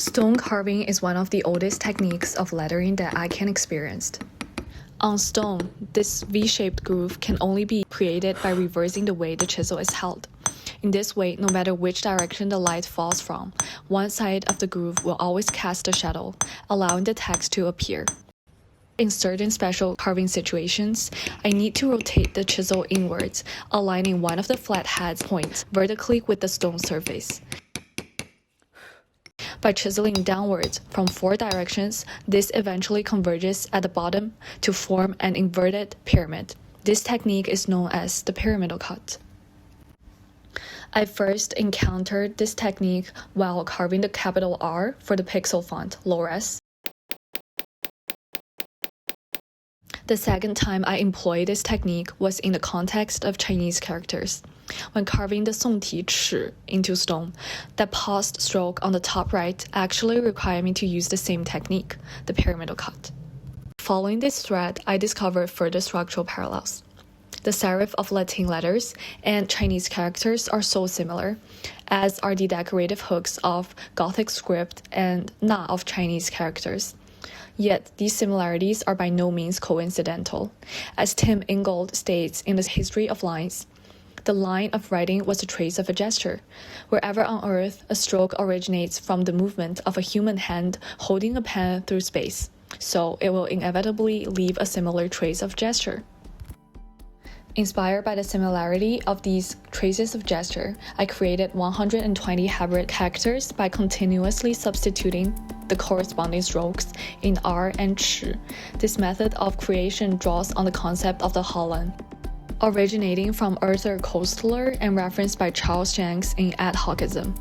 Stone carving is one of the oldest techniques of lettering that I can experience. On stone, this V-shaped groove can only be created by reversing the way the chisel is held. In this way, no matter which direction the light falls from, one side of the groove will always cast a shadow, allowing the text to appear. In certain special carving situations, I need to rotate the chisel inwards, aligning one of the flathead points vertically with the stone surface. By chiseling downwards from 4 directions, this eventually converges at the bottom to form an inverted pyramid. This technique is known as the pyramidal cut. I first encountered this technique while carving the capital R for the pixel font, lower-s. The second time I employed this technique was in the context of Chinese characters. When carving the 宋体 ch into stone, that paused stroke on the top right actually required me to use the same technique, the pyramidal cut. Following this thread, I discovered further structural parallels. The serif of Latin letters and Chinese characters are so similar, as are the decorative hooks of Gothic script and na of Chinese characters. Yet, these similarities are by no means coincidental. As Tim Ingold states in The History of Lines, the line of writing was a trace of a gesture. Wherever on earth, a stroke originates from the movement of a human hand holding a pen through space, so it will inevitably leave a similar trace of gesture. Inspired by the similarity of these traces of gesture, I created 120 hybrid characters by continuously substituting the corresponding strokes in R and ch. This method of creation draws on the concept of the holon, originating from Arthur Koestler and referenced by Charles Jenks in Ad Hocism,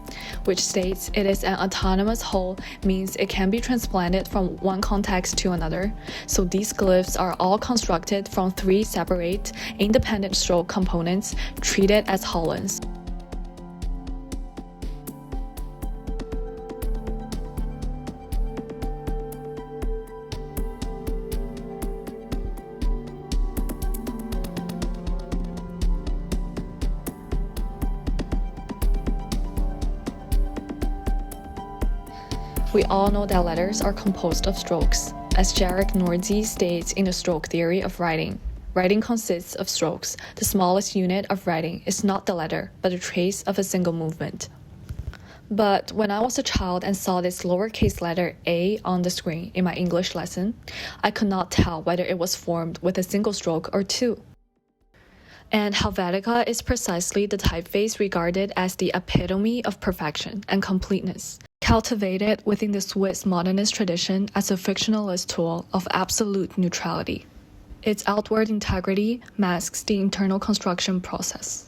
which states it is an autonomous whole, means it can be transplanted from one context to another. So these glyphs are all constructed from 3 separate, independent stroke components treated as holons. We all know that letters are composed of strokes. As Gerrit Noordzij states in the stroke theory of writing, writing consists of strokes. The smallest unit of writing is not the letter, but a trace of a single movement. But when I was a child and saw this lowercase letter A on the screen in my English lesson, I could not tell whether it was formed with a single stroke or 2. And Helvetica is precisely the typeface regarded as the epitome of perfection and completeness, cultivated within the Swiss modernist tradition as a fictionalist tool of absolute neutrality. Its outward integrity masks the internal construction process.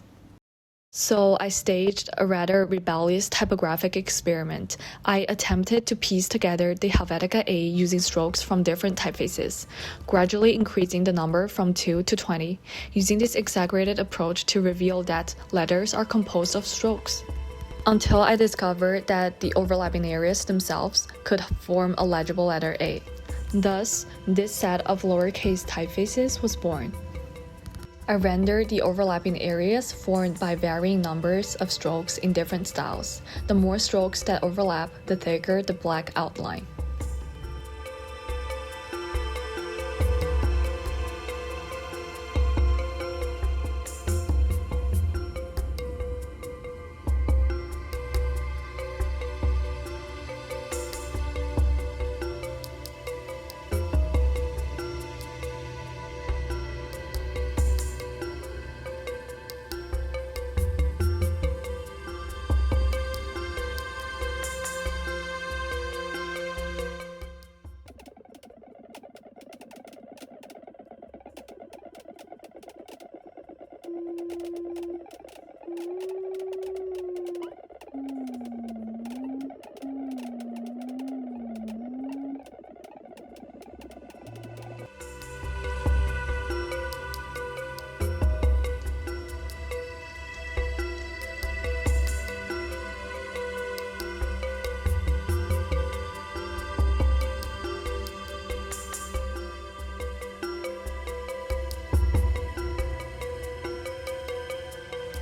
So I staged a rather rebellious typographic experiment. I attempted to piece together the Helvetica A using strokes from different typefaces, gradually increasing the number from 2 to 20, using this exaggerated approach to reveal that letters are composed of strokes, until I discovered that the overlapping areas themselves could form a legible letter A. Thus, this set of lowercase typefaces was born. I rendered the overlapping areas formed by varying numbers of strokes in different styles. The more strokes that overlap, the thicker the black outline.